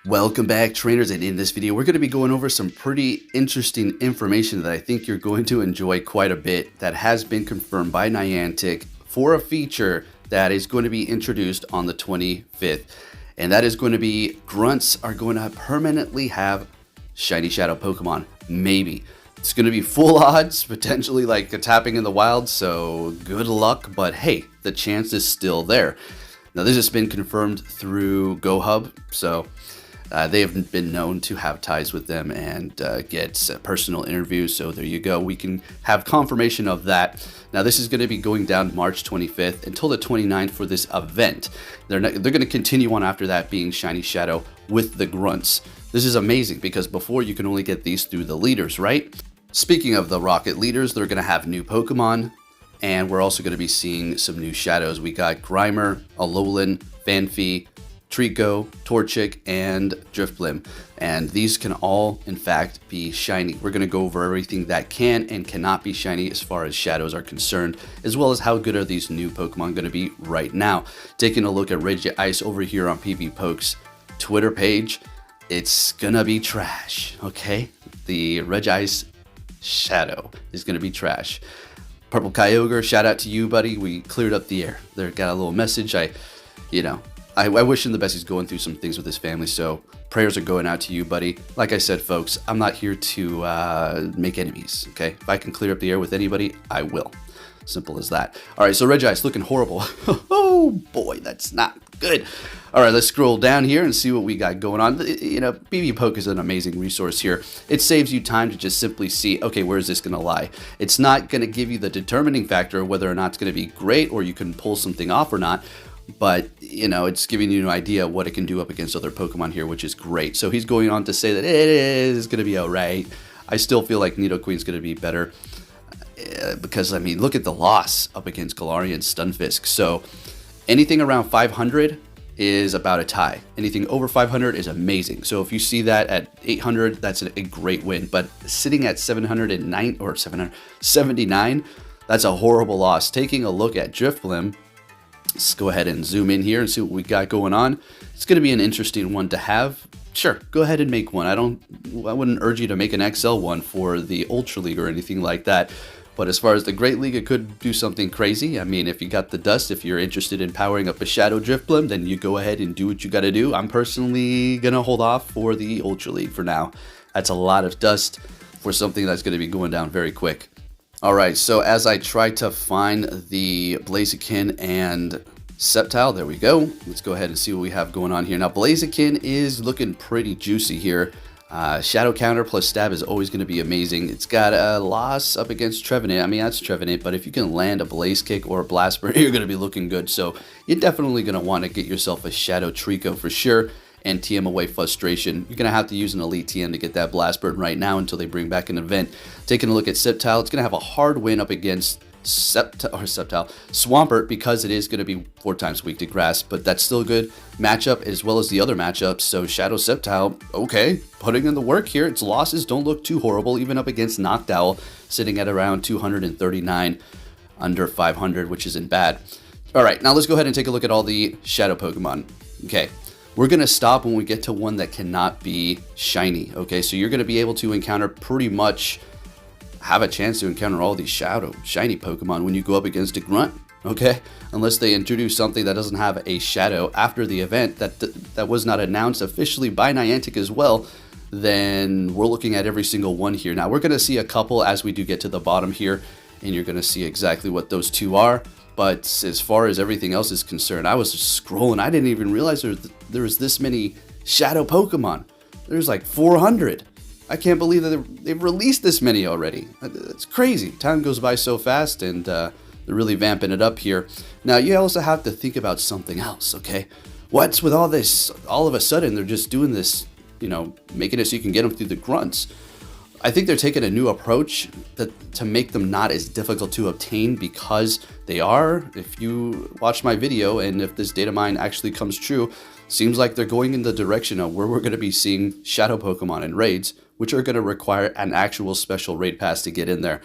Welcome back, trainers, and in this video we're going to be going over some pretty interesting information that I think you're going to enjoy quite a bit that has been confirmed by Niantic for a feature that is going to be introduced on the 25th, and that is going to be grunts are going to permanently have shiny shadow Pokemon. Maybe. It's going to be full odds, potentially like a tapping in the wild, so good luck, but hey, the chance is still there. Now this has been confirmed through GoHub, so they have been known to have ties with them and get personal interviews. So there you go. We can have confirmation of that. Now this is going to be going down March 25th until the 29th for this event. They're going to continue on after that being Shiny Shadow with the grunts. This is amazing because before you can only get these through the leaders, right? Speaking of the Rocket leaders, they're going to have new Pokemon. And we're also going to be seeing some new shadows. We got Grimer, Alolan, Fanfi, Trico, Torchic, and Drifblim, and these can all in fact be shiny. We're going to go over everything that can and cannot be shiny as far as shadows are concerned, as well as how good are these new Pokemon going to be right now. Taking a look at Regice over here on PvPoke's Twitter page, it's gonna be trash, okay? The Regice shadow is gonna be trash. Purple Kyogre, shout out to you, buddy. We cleared up the air. There, got a little message. I wish him the best. He's going through some things with his family, so prayers are going out to you, buddy. Like I said, folks, I'm not here to make enemies, okay? If I can clear up the air with anybody, I will. Simple as that. All right, so Regice looking horrible. Oh, boy, that's not good. All right, let's scroll down here and see what we got going on. You know, PvPoke is an amazing resource here. It saves you time to just simply see, okay, where is this going to lie? It's not going to give you the determining factor of whether or not it's going to be great or you can pull something off or not. But, you know, it's giving you an idea of what it can do up against other Pokemon here, which is great. So he's going on to say that it is going to be all right. I still feel like Nidoqueen's going to be better because, I mean, look at the loss up against Galarian Stunfisk. So anything around 500 is about a tie. Anything over 500 is amazing. So if you see that at 800, that's a great win. But sitting at 709 or 779, that's a horrible loss. Taking a look at Drifblim, let's go ahead and zoom in here and see what we got going on. It's going to be an interesting one to have. Sure, go ahead and make one. I wouldn't urge you to make an XL one for the Ultra League or anything like that. But as far as the Great League, it could do something crazy. I mean, if you got the dust, if you're interested in powering up a Shadow Drifblim, then you go ahead and do what you got to do. I'm personally going to hold off for the Ultra League for now. That's a lot of dust for something that's going to be going down very quick. All right, so as I try to find the Blaziken and Sceptile, there we go. Let's go ahead and see what we have going on here. Now, Blaziken is looking pretty juicy here. Shadow counter plus stab is always going to be amazing. It's got a loss up against Trevenant. I mean, that's Trevenant, but if you can land a Blaze Kick or a Blast Burn, you're going to be looking good. So you're definitely going to want to get yourself a Shadow Trico for sure and TM away Frustration. You're going to have to use an Elite TM to get that Blast Burn right now until they bring back an event. Taking a look at Sceptile, it's going to have a hard win up against Swampert because it is going to be 4 times weak to grass, but that's still a good matchup as well as the other matchups. So Shadow Sceptile, okay, putting in the work here. Its losses don't look too horrible, even up against Noctowl, sitting at around 239 under 500, which isn't bad. All right, now let's go ahead and take a look at all the Shadow Pokemon. Okay, we're going to stop when we get to one that cannot be shiny. Okay, so you're going to be able to encounter pretty much have a chance to encounter all these shiny Pokemon when you go up against a grunt, okay? Unless they introduce something that doesn't have a shadow after the event that was not announced officially by Niantic as well, then we're looking at every single one here. Now, we're going to see a couple as we do get to the bottom here, and you're going to see exactly what those two are. But as far as everything else is concerned, I was just scrolling. I didn't even realize there was this many shadow Pokemon. There's like 400. I can't believe that they've released this many already. It's crazy. Time goes by so fast, and they're really vamping it up here. Now, you also have to think about something else, okay? What's with all this? All of a sudden, they're just doing this, you know, making it so you can get them through the grunts. I think they're taking a new approach to make them not as difficult to obtain because they are. If you watch my video, and if this data mine actually comes true, seems like they're going in the direction of where we're going to be seeing shadow Pokemon in raids, which are going to require an actual special raid pass to get in there.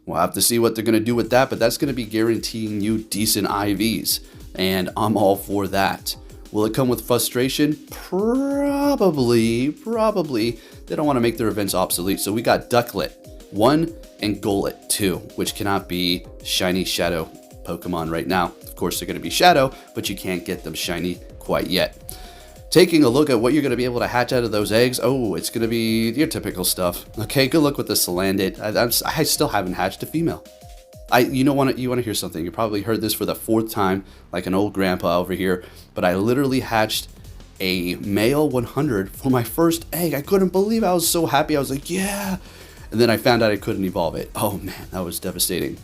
We'll have to see what they're going to do with that, but that's going to be guaranteeing you decent IVs, and I'm all for that. Will it come with frustration? Probably. They don't want to make their events obsolete. So we got Ducklet 1 and Golett 2, which cannot be shiny shadow Pokemon right now. Of course, they're going to be shadow, but you can't get them shiny quite yet. Taking a look at what you're going to be able to hatch out of those eggs. Oh, it's going to be your typical stuff. Okay, good luck with the Salandit. I still haven't hatched a female. You want to hear something? You probably heard this for the 4th time, like an old grandpa over here. But I literally hatched a male 100 for my first egg. I couldn't believe it. I was so happy. I was like, yeah. And then I found out I couldn't evolve it. Oh man, that was devastating.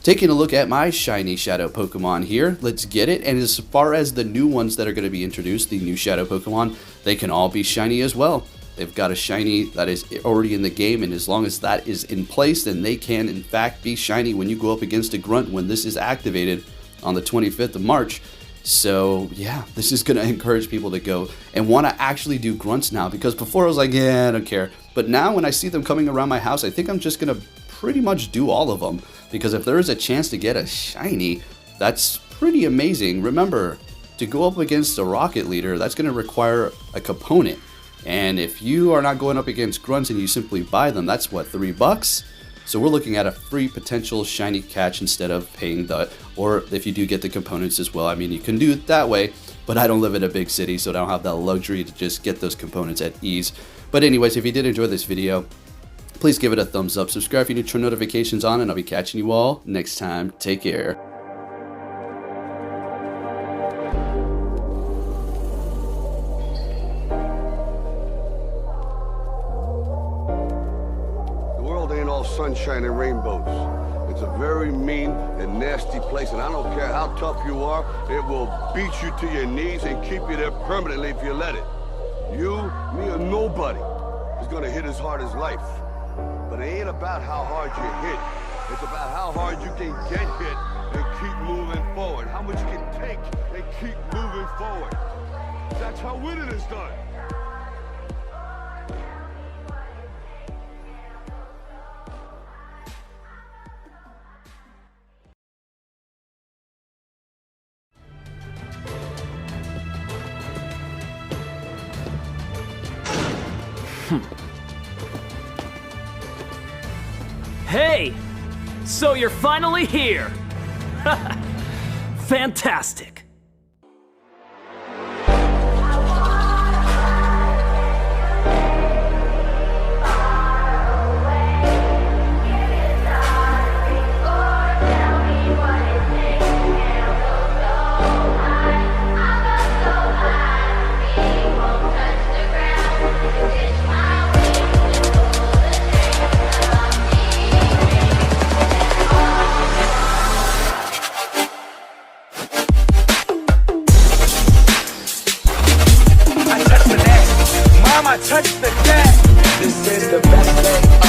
Taking a look at my shiny shadow Pokemon here, let's get it. And as far as the new ones that are going to be introduced, the new shadow Pokemon, they can all be shiny as well. They've got a shiny that is already in the game, and as long as that is in place, then they can in fact be shiny when you go up against a grunt when this is activated on the 25th of March. So yeah, this is going to encourage people to go and want to actually do grunts now, because before I was like, yeah, I don't care. But now when I see them coming around my house, I think I'm just going to pretty much do all of them, because if there is a chance to get a shiny, that's pretty amazing. Remember, to go up against a rocket leader, that's going to require a component. And if you are not going up against grunts and you simply buy them, that's what, $3? So we're looking at a free potential shiny catch instead of paying or if you do get the components as well. I mean, you can do it that way, but I don't live in a big city, so I don't have that luxury to just get those components at ease. But anyways, if you did enjoy this video, please give it a thumbs up, subscribe if you need to turn notifications on, and I'll be catching you all next time. Take care. Sunshine and rainbows. It's a very mean and nasty place, and I don't care how tough you are, it will beat you to your knees and keep you there permanently if you let it. You, me, or nobody is gonna hit as hard as life. But it ain't about how hard you hit. It's about how hard you can get hit and keep moving forward. How much you can take and keep moving forward. That's how winning is done. Hey! So you're finally here! Fantastic! Touch the deck. This is the best day.